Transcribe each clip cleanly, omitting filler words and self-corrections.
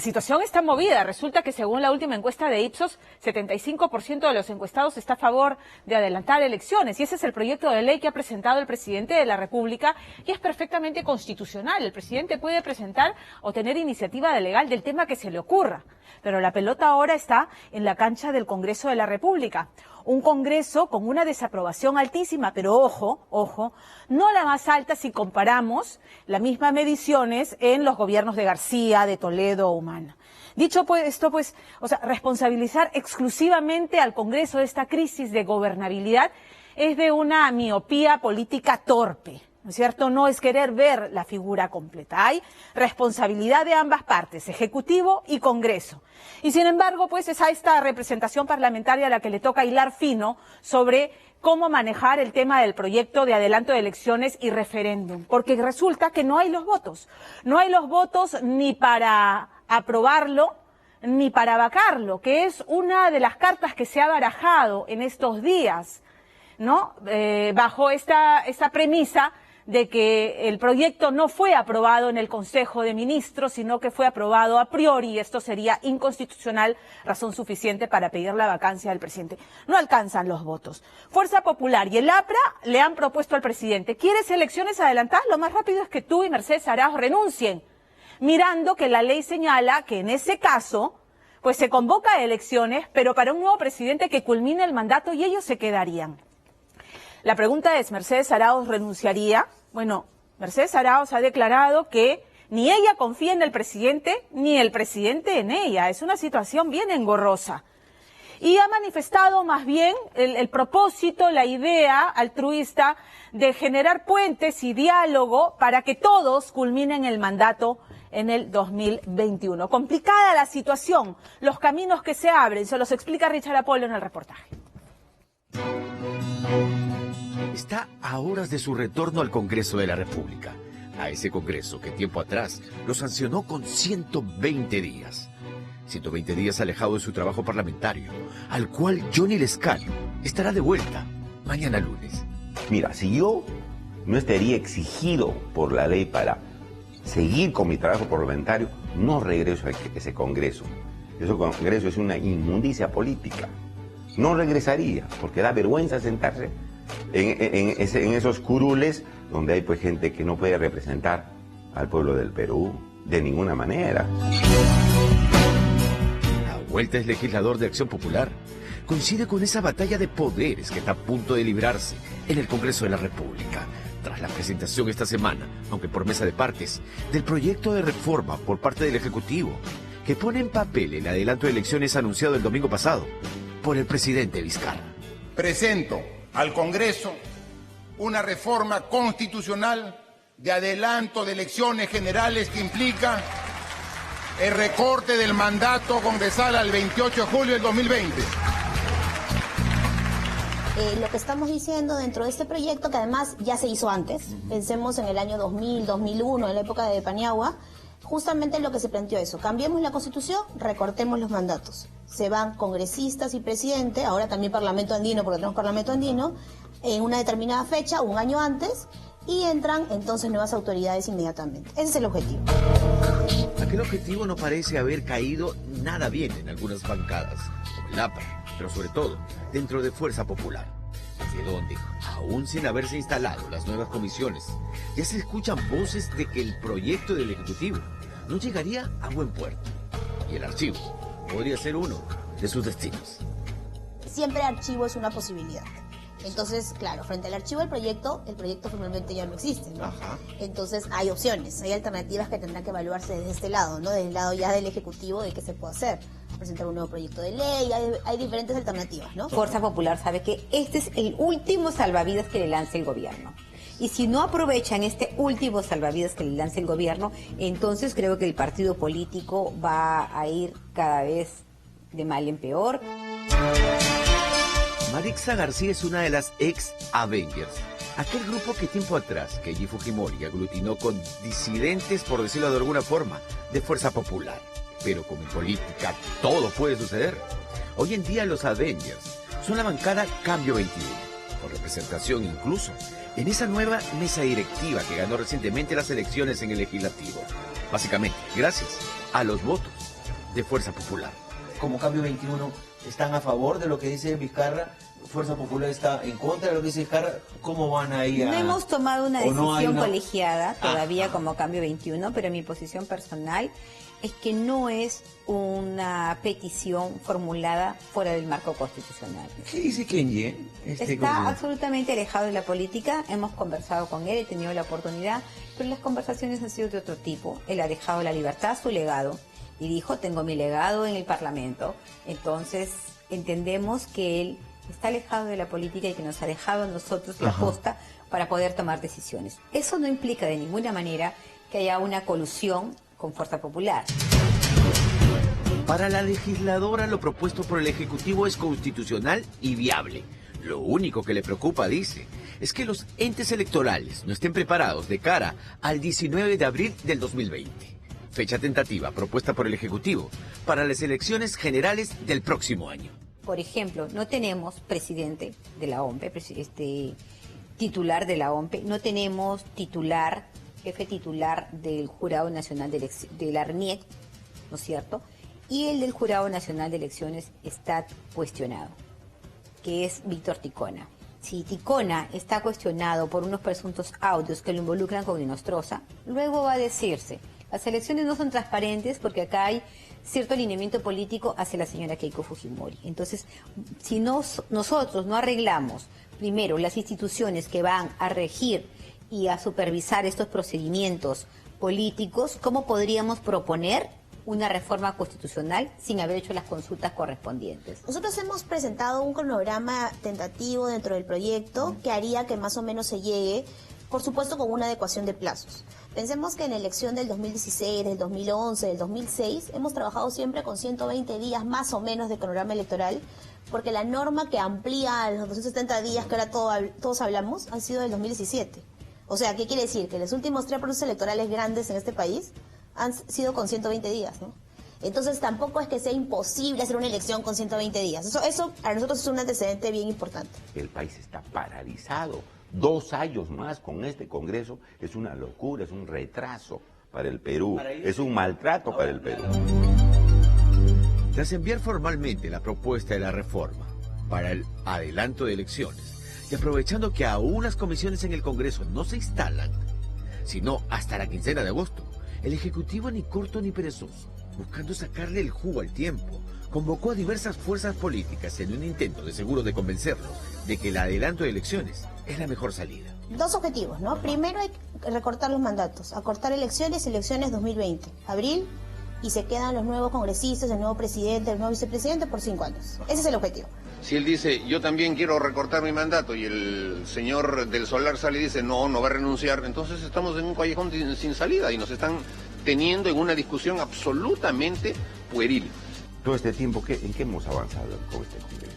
La situación está movida. Resulta que según la última encuesta de Ipsos, 75% de los encuestados está a favor de adelantar elecciones. Y ese es el proyecto de ley que ha presentado el presidente de la República y es perfectamente constitucional. El presidente puede presentar o tener iniciativa legal del tema que se le ocurra. Pero la pelota ahora está en la cancha del Congreso de la República. Un Congreso con una desaprobación altísima, pero ojo, no la más alta si comparamos las mismas mediciones en los gobiernos de García, de Toledo o Humala. Dicho pues esto, responsabilizar exclusivamente al Congreso de esta crisis de gobernabilidad es de una miopía política torpe. ¿No es cierto? No es querer ver la figura completa. Hay responsabilidad de ambas partes, Ejecutivo y Congreso. Y sin embargo, pues es a esta representación parlamentaria a la que le toca hilar fino sobre cómo manejar el tema del proyecto de adelanto de elecciones y referéndum. Porque resulta que no hay los votos. No hay los votos ni para aprobarlo ni para vacarlo, que es una de las cartas que se ha barajado en estos días, ¿no? Bajo esta premisa de que el proyecto no fue aprobado en el Consejo de Ministros, sino que fue aprobado a priori, y esto sería inconstitucional, razón suficiente para pedir la vacancia del presidente. No alcanzan los votos. Fuerza Popular y el APRA le han propuesto al presidente: ¿quieres elecciones adelantadas? Lo más rápido es que tú y Mercedes Arauz renuncien, mirando que la ley señala que en ese caso pues se convoca a elecciones, pero para un nuevo presidente que culmine el mandato, y ellos se quedarían. La pregunta es, ¿Mercedes Arauz renunciaría? Bueno, Mercedes Arauz ha declarado que ni ella confía en el presidente, ni el presidente en ella. Es una situación bien engorrosa. Y ha manifestado más bien el propósito, la idea altruista de generar puentes y diálogo para que todos culminen el mandato en el 2021. Complicada la situación, los caminos que se abren, se los explica Richard Apolo en el reportaje. Está a horas de su retorno al Congreso de la República, a ese Congreso que tiempo atrás lo sancionó con 120 días. 120 días alejado de su trabajo parlamentario, al cual Johnny Lescano estará de vuelta mañana lunes. Mira, si yo no estaría exigido por la ley para seguir con mi trabajo parlamentario, no regreso a ese Congreso. Ese Congreso es una inmundicia política. No regresaría, porque da vergüenza sentarse en esos curules donde hay pues gente que no puede representar al pueblo del Perú de ninguna manera. La vuelta es legislador de Acción Popular. Coincide con esa batalla de poderes que está a punto de librarse en el Congreso de la República, tras la presentación esta semana, aunque por mesa de partes, del proyecto de reforma por parte del Ejecutivo, que pone en papel el adelanto de elecciones anunciado el domingo pasado por el presidente Vizcarra. Presento al Congreso una reforma constitucional de adelanto de elecciones generales que implica el recorte del mandato congresal al 28 de julio del 2020. Lo que estamos diciendo dentro de este proyecto, que además ya se hizo antes, pensemos en el año 2000, 2001, en la época de Paniagua, justamente lo que se planteó eso: cambiemos la Constitución, recortemos los mandatos. Se van congresistas y presidente, ahora también Parlamento Andino, porque tenemos Parlamento Andino, en una determinada fecha, un año antes, y entran entonces nuevas autoridades inmediatamente. Ese es el objetivo. Aquel objetivo no parece haber caído nada bien en algunas bancadas, como el APRA, pero sobre todo dentro de Fuerza Popular, desde donde, aún sin haberse instalado las nuevas comisiones, ya se escuchan voces de que el proyecto del Ejecutivo no llegaría a buen puerto, y el archivo podría ser uno de sus destinos. Siempre archivo es una posibilidad. Entonces, claro, frente al archivo del proyecto, el proyecto formalmente ya no existe, ¿no? Ajá. Entonces hay opciones, hay alternativas que tendrán que evaluarse desde este lado, ¿no? Desde el lado ya del Ejecutivo, de qué se puede hacer. Presentar un nuevo proyecto de ley, hay diferentes alternativas, ¿no? Fuerza Popular sabe que este es el último salvavidas que le lanza el gobierno. Y si no aprovechan este último salvavidas que le lanza el gobierno, entonces creo que el partido político va a ir cada vez de mal en peor. Marixa García es una de las ex-Avengers, aquel grupo que tiempo atrás Keiji Fujimori aglutinó con disidentes, por decirlo de alguna forma, de Fuerza Popular. Pero como en política todo puede suceder, hoy en día los Avengers son la bancada Cambio 21, con representación incluso en esa nueva mesa directiva que ganó recientemente las elecciones en el Legislativo. Básicamente, gracias a los votos de Fuerza Popular. Como Cambio 21, ¿están a favor de lo que dice Vizcarra? ¿Fuerza Popular está en contra de lo que dice Vizcarra? ¿Cómo van ahí a...? No hemos tomado una decisión colegiada todavía Ajá. como Cambio 21, pero mi posición personal es que no es una petición formulada fuera del marco constitucional. ¿Qué dice Kenji? Está absolutamente alejado de la política, hemos conversado con él, he tenido la oportunidad, pero las conversaciones han sido de otro tipo. Él ha dejado la libertad, su legado, y dijo, tengo mi legado en el Parlamento. Entonces entendemos que él está alejado de la política y que nos ha dejado a nosotros la posta para poder tomar decisiones. Eso no implica de ninguna manera que haya una colusión con Fuerza Popular. Para la legisladora, lo propuesto por el Ejecutivo es constitucional y viable. Lo único que le preocupa, dice, es que los entes electorales no estén preparados de cara al 19 de abril del 2020. Fecha tentativa propuesta por el Ejecutivo para las elecciones generales del próximo año. Por ejemplo, no tenemos presidente de la OMPE, titular de la OMPE, no tenemos jefe titular del Jurado Nacional de la RNIEC, ¿no es cierto? Y el del Jurado Nacional de Elecciones está cuestionado, que es Víctor Ticona. Si Ticona está cuestionado por unos presuntos audios que lo involucran con Inostroza, luego va a decirse, las elecciones no son transparentes porque acá hay cierto alineamiento político hacia la señora Keiko Fujimori. Entonces, si nosotros no arreglamos primero las instituciones que van a regir y a supervisar estos procedimientos políticos, ¿cómo podríamos proponer una reforma constitucional sin haber hecho las consultas correspondientes? Nosotros hemos presentado un cronograma tentativo dentro del proyecto que haría que más o menos se llegue, por supuesto, con una adecuación de plazos. Pensemos que en la elección del 2016, del 2011, del 2006, hemos trabajado siempre con 120 días más o menos de cronograma electoral, porque la norma que amplía a los 270 días que ahora todos hablamos ha sido del 2017. O sea, ¿qué quiere decir? Que los últimos 3 procesos electorales grandes en este país han sido con 120 días, ¿no? Entonces tampoco es que sea imposible hacer una elección con 120 días. Eso para nosotros es un antecedente bien importante. El país está paralizado. 2 años más con este Congreso es una locura, es un retraso para el Perú, es un maltrato para el Perú. Tras enviar formalmente la propuesta de la reforma para el adelanto de elecciones y aprovechando que aún las comisiones en el Congreso no se instalan, sino hasta la quincena de agosto, el Ejecutivo ni corto ni perezoso, buscando sacarle el jugo al tiempo, convocó a diversas fuerzas políticas en un intento de seguro de convencerlos de que el adelanto de elecciones es la mejor salida. 2 objetivos, ¿no? Primero hay que recortar los mandatos, acortar elecciones 2020, abril, y se quedan los nuevos congresistas, el nuevo presidente, el nuevo vicepresidente por 5 años. Ese es el objetivo. Si él dice, yo también quiero recortar mi mandato, y el señor del Solar sale y dice, no va a renunciar, entonces estamos en un callejón sin salida y nos están teniendo en una discusión absolutamente pueril. Todo este tiempo, ¿en qué hemos avanzado con este Congreso?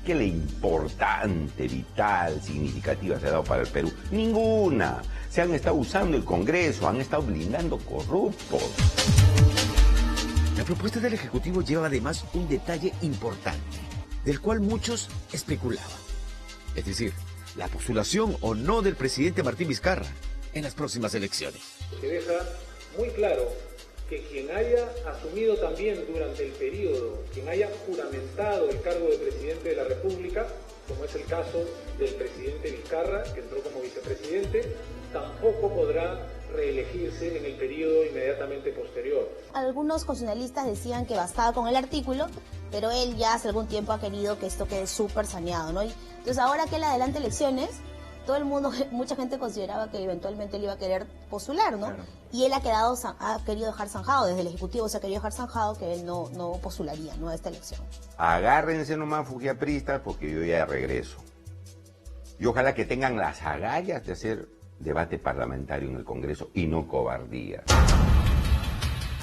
¿Qué le importante, vital, significativa se ha dado para el Perú? Ninguna. Se han estado usando el Congreso, han estado blindando corruptos. La propuesta del Ejecutivo lleva además un detalle importante, del cual muchos especulaban. Es decir, la postulación o no del presidente Martín Vizcarra en las próximas elecciones. Se deja muy claro que quien haya asumido también durante el periodo, quien haya juramentado el cargo de presidente de la República, como es el caso del presidente Vizcarra, que entró como vicepresidente, tampoco podrá reelegirse en el periodo inmediatamente posterior. Algunos constitucionalistas decían que bastaba con el artículo, pero él ya hace algún tiempo ha querido que esto quede súper saneado, ¿no? Entonces ahora que él adelanta elecciones, todo el mundo, mucha gente consideraba que eventualmente él iba a querer postular, ¿no? Claro. Y él ha querido dejar zanjado, desde el Ejecutivo se ha querido dejar zanjado que él no postularía, ¿no?, a esta elección. Agárrense nomás, fujiapristas, porque yo ya regreso. Y ojalá que tengan las agallas de hacer debate parlamentario en el Congreso y no cobardía.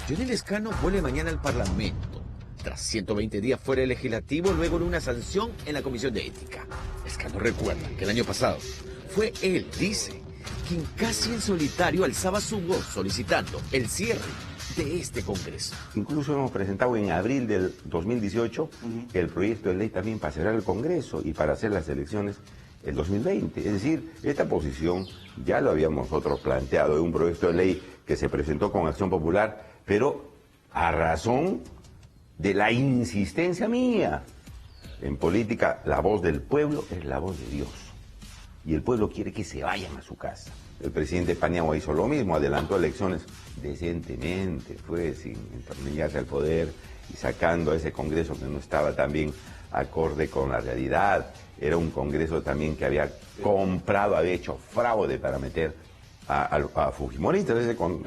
Johnny Lescano vuelve mañana al Parlamento, tras 120 días fuera del Legislativo, luego de una sanción en la Comisión de Ética. Lescano recuerda que el año pasado fue él, dice, quien casi en solitario alzaba su voz solicitando el cierre de este Congreso. Incluso hemos presentado en abril del 2018 el proyecto de ley también para cerrar el Congreso y para hacer las elecciones el 2020. Es decir, esta posición ya lo habíamos nosotros planteado, de un proyecto de ley que se presentó con Acción Popular, pero a razón de la insistencia mía. En política, la voz del pueblo es la voz de Dios. Y el pueblo quiere que se vayan a su casa. El presidente Paniagua hizo lo mismo, adelantó elecciones decentemente, fue sin entornillarse al poder y sacando a ese Congreso que no estaba tan acorde con la realidad. Era un Congreso también que había comprado, había hecho fraude para meter a fujimoristas.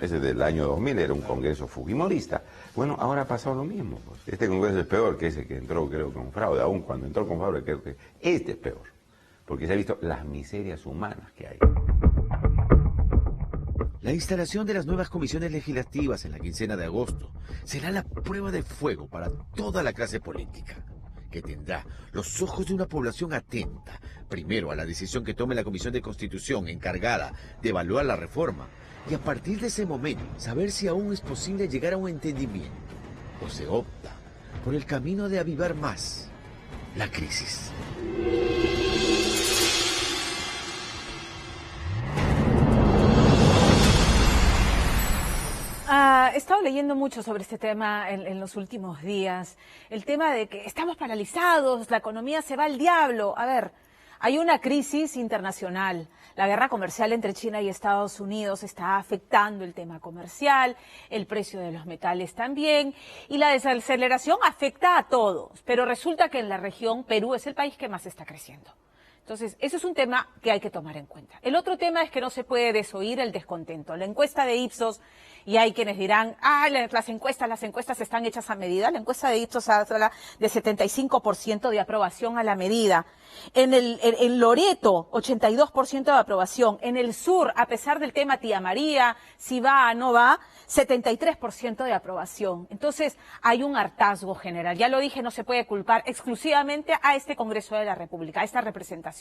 Ese del año 2000 era un Congreso fujimorista. Bueno, ahora ha pasado lo mismo. Pues. Este Congreso es peor que ese que entró, creo, con fraude. Aún cuando entró con fraude, creo que este es peor. Porque se ha visto las miserias humanas que hay. La instalación de las nuevas comisiones legislativas en la quincena de agosto será la prueba de fuego para toda la clase política, que tendrá los ojos de una población atenta, primero a la decisión que tome la Comisión de Constitución encargada de evaluar la reforma, y a partir de ese momento saber si aún es posible llegar a un entendimiento, o se opta por el camino de avivar más la crisis. He estado leyendo mucho sobre este tema en los últimos días. El tema de que estamos paralizados, la economía se va al diablo. A ver, hay una crisis internacional. La guerra comercial entre China y Estados Unidos está afectando el tema comercial, el precio de los metales también, y la desaceleración afecta a todos. Pero resulta que en la región Perú es el país que más está creciendo. Entonces, eso es un tema que hay que tomar en cuenta. El otro tema es que no se puede desoír el descontento. La encuesta de Ipsos, y hay quienes dirán, las encuestas están hechas a medida. La encuesta de Ipsos habla de 75% de aprobación a la medida. En Loreto, 82% de aprobación. En el sur, a pesar del tema Tía María, si va o no va, 73% de aprobación. Entonces, hay un hartazgo general. Ya lo dije, no se puede culpar exclusivamente a este Congreso de la República, a esta representación.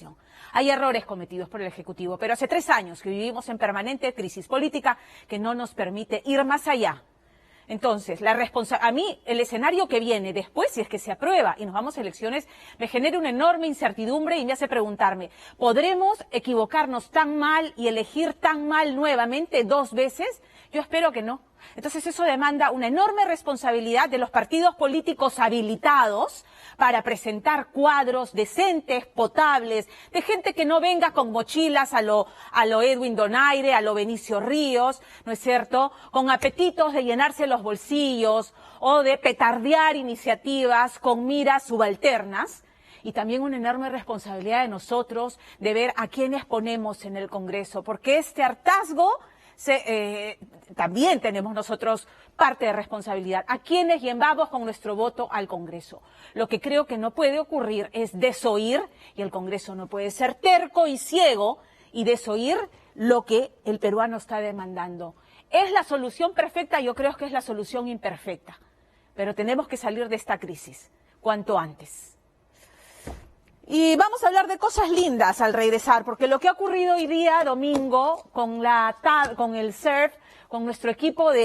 Hay errores cometidos por el Ejecutivo, pero hace 3 años que vivimos en permanente crisis política que no nos permite ir más allá. Entonces, a mí, el escenario que viene después, si es que se aprueba y nos vamos a elecciones, me genera una enorme incertidumbre y me hace preguntarme, ¿podremos equivocarnos tan mal y elegir tan mal nuevamente 2 veces? Yo espero que no. Entonces eso demanda una enorme responsabilidad de los partidos políticos habilitados para presentar cuadros decentes, potables, de gente que no venga con mochilas a lo Edwin Donaire, a lo Benicio Ríos, ¿no es cierto?, con apetitos de llenarse los bolsillos o de petardear iniciativas con miras subalternas. Y también una enorme responsabilidad de nosotros de ver a quiénes ponemos en el Congreso, porque este hartazgo también tenemos nosotros parte de responsabilidad. ¿A quiénes llevamos con nuestro voto al Congreso? Lo que creo que no puede ocurrir es desoír, y el Congreso no puede ser terco y ciego y desoír lo que el peruano está demandando. ¿Es la solución perfecta? Yo creo que es la solución imperfecta, pero tenemos que salir de esta crisis cuanto antes. Y vamos a hablar de cosas lindas al regresar, porque lo que ha ocurrido hoy día, domingo, con el surf, con nuestro equipo de